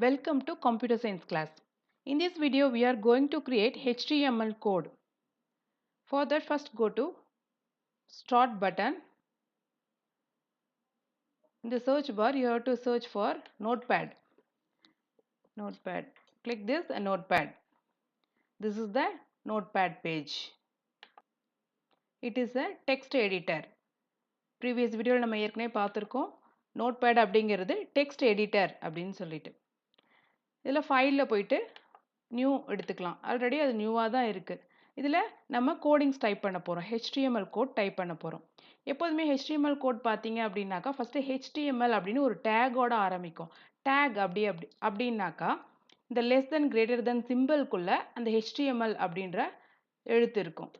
Welcome to computer science class. In this video we are going to create HTML code. For that first go to start button. In the search bar you have to search for notepad. Click this and notepad. This is the notepad page. It is a text editor. Previous video நம்ம ஏற்கனவே பார்த்திருக்கோம். notepad அப்படிங்கிறது text editor அப்படின்னு சொல்லிட்டு. இதில் ஃபைலில் போயிட்டு new எடுத்துக்கலாம். ஆல்ரெடி அது நியூவாக தான் இருக்குது. இதில் நம்ம கோடிங்ஸ் டைப் பண்ண போகிறோம். HTML கோட் டைப் பண்ண போகிறோம். எப்போதுமே HTML கோட் பார்த்தீங்க அப்படின்னாக்கா ஃபஸ்ட்டு HTML அப்படின்னு ஒரு டேகோட ஆரம்பிக்கும். டேக் அப்படின்னாக்கா இந்த லெஸ் தென் கிரேட்டர் தென் சிம்பிள்குள்ளே அந்த HTML அப்படின்ற எழுத்து இருக்கும்.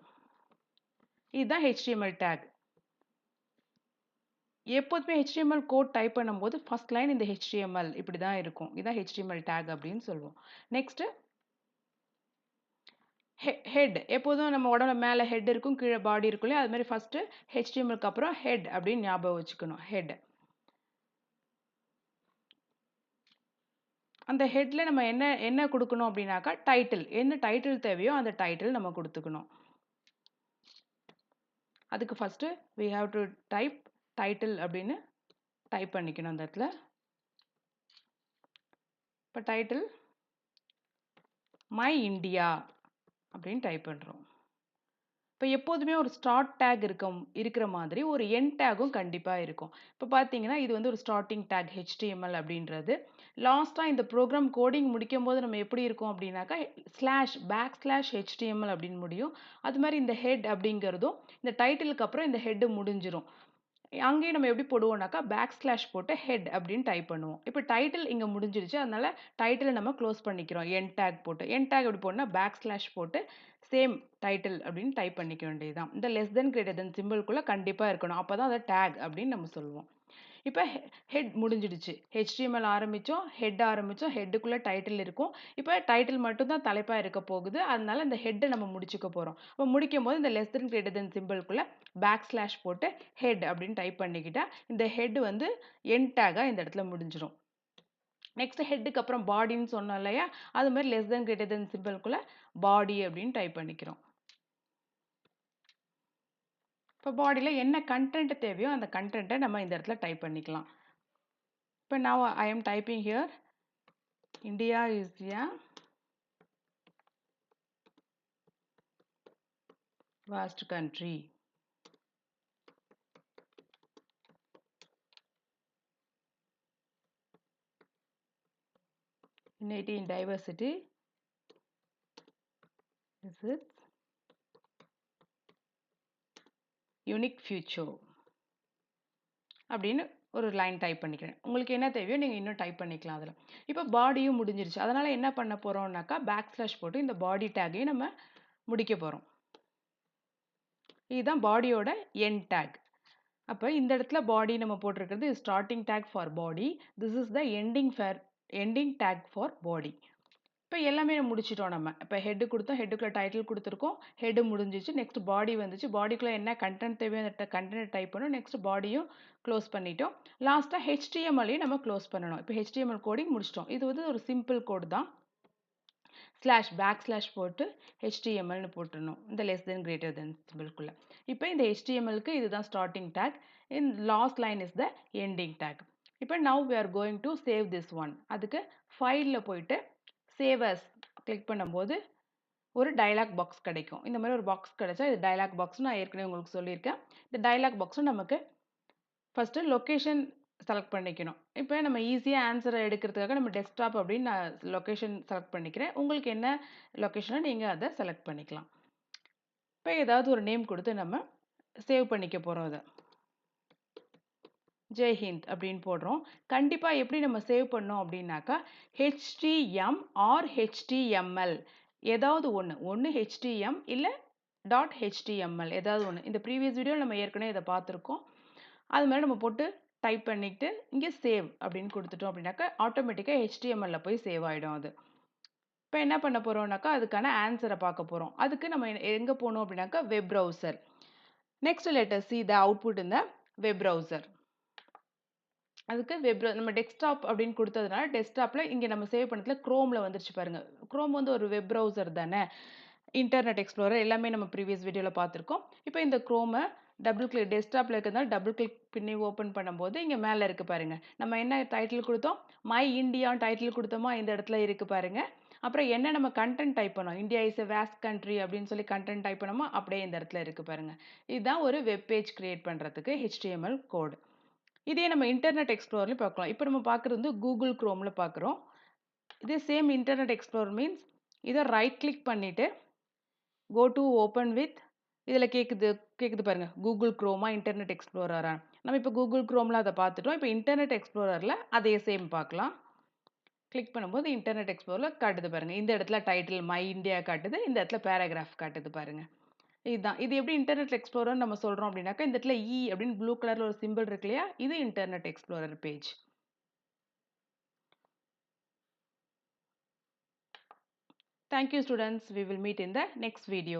இதுதான் HTML டேக். எப்போதுமே HTML கோட் டைப் பண்ணும்போது ஃபர்ஸ்ட் லைன் இந்த HTML இப்படி தான் இருக்கும். இதுதான் HTML டேக் அப்படின்னு சொல்லுவோம். நெக்ஸ்ட்டு ஹெட் எப்போதும் நம்ம உடம்புல மேலே ஹெட் இருக்கும், கீழே பாடி இருக்கும் இல்லையா? அது மாதிரி ஃபஸ்ட்டு HTMLக்கு அப்புறம் ஹெட் அப்படின்னு ஞாபகம் வச்சுக்கணும். ஹெட். அந்த ஹெட்டில் நம்ம என்ன கொடுக்கணும் அப்படின்னாக்கா டைட்டில். என்ன டைட்டில் தேவையோ அந்த டைட்டில் நம்ம கொடுத்துக்கணும். அதுக்கு first we have to type title அப்படின்னு டைப் பண்ணிக்கணும் அந்த இடத்துல. இப்போ டைட்டில் மை இண்டியா அப்படின்னு டைப் பண்ணுறோம். இப்போ எப்போதுமே ஒரு ஸ்டார்ட் டேக் இருக்கிற மாதிரி ஒரு எண்ட் டேகும் கண்டிப்பாக இருக்கும். இப்போ பார்த்தீங்கன்னா இது வந்து ஒரு ஸ்டார்டிங் டேக் HTML அப்படின்றது. லாஸ்ட்டாக இந்த ப்ரோக்ராம் கோடிங் முடிக்கும் போது நம்ம எப்படி இருக்கும் அப்படின்னாக்கா // HTML அப்படின்னு முடியும். அது மாதிரி இந்த ஹெட் அப்படிங்கிறதும் இந்த டைட்டிலுக்கு அப்புறம் இந்த ஹெட் முடிஞ்சிடும். அங்கேயும் நம்ம எப்படி போடுவோம்னாக்கா / போட்டு ஹெட் அப்படின்னு டைப் பண்ணுவோம். இப்போ டைட்டில் இங்கே முடிஞ்சிருச்சு, அதனால டைட்டிலை நம்ம க்ளோஸ் பண்ணிக்கிறோம் எண்ட் டேக் போட்டு. எண்ட் டேக் எப்படி போடணும்னா / போட்டு சேம் டைட்டில் அப்படின்னு டைப் பண்ணிக்க வேண்டியதுதான். இந்த லெஸ் தென் கிரேட்டர் தென் சிம்பிள்குள்ளே கண்டிப்பாக இருக்கணும். அப்போ தான் அதை டேக் அப்படின்னு நம்ம சொல்லுவோம். இப்போ ஹெட் முடிஞ்சிடுச்சு. HTML ஆரம்பித்தோம், ஹெட் ஆரம்பித்தோம், ஹெட்டுக்குள்ளே டைட்டில் இருக்கும். இப்போ டைட்டில் மட்டும்தான் தலைப்பாக இருக்க போகுது. அதனால இந்த ஹெட்டை நம்ம முடிச்சுக்க போகிறோம். இப்போ முடிக்கும் போது இந்த லெஸ் தென் கிரேட்டர் தென் சிம்பிள்குள்ளே / போட்டு ஹெட் அப்படின்னு டைப் பண்ணிக்கிட்டா இந்த ஹெட் வந்து எண்ட் டேக்காக இந்த இடத்துல முடிஞ்சிடும். நெக்ஸ்ட் ஹெட்டுக்கு அப்புறம் பாடின்னு சொன்னோம் இல்லையா? அது மாதிரி லெஸ் தென் கிரேட்டர் தென் சிம்பிள்குள்ளே பாடி அப்படின்னு டைப் பண்ணிக்கிறோம். இப்போ பாடியில் என்ன கண்டென்ட் தேவையோ அந்த கண்டென்ட்டை நம்ம இந்த இடத்துல டைப் பண்ணிக்கலாம். இப்போ now I am typing here India is a vast country. Unity in diversity is its unique future. அப்படின்னு ஒரு லைன் டைப் பண்ணிக்கிறேன். உங்களுக்கு என்ன தேவையோ நீங்கள் இன்னும் டைப் பண்ணிக்கலாம் அதில். இப்போ பாடியும் முடிஞ்சிருச்சு. அதனால் என்ன பண்ண போகிறோம்னாக்கா / போட்டு இந்த பாடி டேக்கையும் நம்ம முடிக்க போகிறோம். இதுதான் பாடியோட எண்ட் டேக். அப்போ இந்த இடத்துல பாடி நம்ம போட்டிருக்கிறது starting take for body. This is the ending take for பாடி. இப்போ எல்லாமே முடிச்சிட்டோம் நம்ம. இப்போ ஹெட்டு கொடுத்தோம், ஹெட்டுக்குள்ளே டைட்டில் கொடுத்துருக்கோம், ஹெட்டு முடிஞ்சிச்சு. நெக்ஸ்ட் பாடி வந்துச்சு, பாடிக்குள்ளே என்ன கண்டென்ட் தேவையோ அந்த கண்டென்ட் டைப் பண்ணணும். நெக்ஸ்ட் பாடியும் க்ளோஸ் பண்ணிட்டோம். லாஸ்ட்டாக HTMLையும் நம்ம க்ளோஸ் பண்ணணும். இப்போ HTML கோடிங் முடிச்சிட்டோம். இது வந்து ஒரு சிம்பிள் கோடு தான். // போட்டு HTMLனு போட்டுடணும். இந்த லெஸ் தென் கிரேட்டர் தென் சிம்பிள்குள்ளே. இப்போ இந்த HTMLக்கு இதுதான் starting take. In last line is the ending take. இப்போ now we are going to save this one. அதுக்கு ஃபைலில் போயிட்டு சேவ் அஸ் கிளிக் பண்ணும்போது ஒரு டயலாக் பாக்ஸ் கிடைக்கும். இந்த மாதிரி ஒரு பாக்ஸ் கிடைச்சா இது டயலாக் பாக்ஸ் நான் ஏற்கனவே உங்களுக்கு சொல்லியிருக்கேன். இந்த டயலாக் பாக்ஸும் நமக்கு ஃபஸ்ட்டு லொக்கேஷன் செலக்ட் பண்ணிக்கணும். இப்போ நம்ம ஈஸியாக ஆன்சரை எடுக்கிறதுக்காக நம்ம டெஸ்க்டாப் அப்படின்னு நான் லொக்கேஷன் செலக்ட் பண்ணிக்கிறேன். உங்களுக்கு என்ன லொக்கேஷனோ நீங்கள் அதை செலக்ட் பண்ணிக்கலாம். இப்போ ஏதாவது ஒரு நேம் கொடுத்து நம்ம சேவ் பண்ணிக்க போகிறோம். அதை ஜெய்ஹிந்த் அப்படின்னு போடுறோம். கண்டிப்பாக எப்படி நம்ம சேவ் பண்ணோம் அப்படின்னாக்கா HTM or HTML ஏதாவது ஒன்று HTM இல்லை .html ஏதாவது ஒன்று. இந்த ப்ரீவியஸ் வீடியோவில் நம்ம ஏற்கனவே இதை பார்த்துருக்கோம். அது மாதிரி நம்ம போட்டு டைப் பண்ணிவிட்டு இங்கே சேவ் அப்படின்னு கொடுத்துட்டோம் அப்படின்னாக்கா ஆட்டோமேட்டிக்காக HTMLல போய் சேவ் ஆகிடும். அது இப்போ என்ன பண்ண போகிறோம்னாக்கா அதுக்கான ஆன்சரை பார்க்க போகிறோம். அதுக்கு நம்ம எங்கே போகணும் அப்படின்னாக்கா web browser. Next let us see the output in the web browser. அதுக்கு வெப் நம்ம டெஸ்க்டாப் அப்படின்னு கொடுத்ததுனால டெஸ்க்டாப்ல இங்க நம்ம சேவ் பண்ணதுல குரோம்ல வந்துருச்சு பாருங்க. குரோம் வந்து ஒரு வெப் ப்ரௌசர் தானே. இன்டர்நெட் எக்ஸ்ப்ளோரர் எல்லாமே நம்ம ப்ரீவியஸ் வீடியோல பார்த்துருக்கோம். இப்போ இந்த குரோமை டபுள் கிளிக் டெஸ்க்டாப்ல இருக்கிறதால டபுள் கிளிக் பண்ணி ஓப்பன் பண்ணும்போது இங்க மேல இருக்கு பாருங்க. நம்ம என்ன டைட்டில் கொடுத்தோம்? மை இந்தியான்னு டைட்டில் கொடுத்தோமா, இந்த இடத்துல இருக்கு பாருங்க. அப்புறம் என்ன நம்ம கண்டென்ட் டைப் பண்ணோம்? India is a waste country அப்படின்னு சொல்லி கண்டென்ட் டைப் பண்ணோமா, அப்படியே இந்த இடத்துல இருக்கு பாருங்க. இதுதான் ஒரு வெப் பேஜ் கிரியேட் பண்றதுக்கு HTML கோட். இதே நம்ம இன்டர்நெட் எக்ஸ்ப்ளோரர்லையும் பார்க்கலாம். இப்போ நம்ம பார்க்குறது வந்து கூகுள் குரோமில் பார்க்குறோம். இதே சேம் இன்டர்நெட் எக்ஸ்ப்ளோரர் மீன்ஸ் இதை ரைட் கிளிக் பண்ணிவிட்டு கோ டு ஓப்பன் வித் இதில் கேட்குது பாருங்க, கூகுள் குரோமா இன்டர்நெட் எக்ஸ்ப்ளோரரா. நம்ம இப்போ கூகுள் குரோமில் அதை பார்த்துட்டோம். இப்போ இன்டர்நெட் எக்ஸ்ப்ளோரரில் அதே சேம் பார்க்கலாம். கிளிக் பண்ணும்போது இன்டர்நெட் எக்ஸ்ப்ளோரர் காட்டுது பாருங்க. இந்த இடத்துல டைட்டில் மை இந்தியா காட்டுது, இந்த இடத்துல பேராகிராஃப் காட்டுது பாருங்க. இதுதான். இது எப்படி இன்டர்நெட் எக்ஸ்ப்ளோரர் நம்ம சொல்றோம் அப்படின்னாக்கா, இந்த இடத்துல அப்படின்னு ப்ளூ கலர்ல ஒரு சிம்பிள் இருக்கு இல்லையா, இது internet explorer page. Thank you students. We will meet in the next video.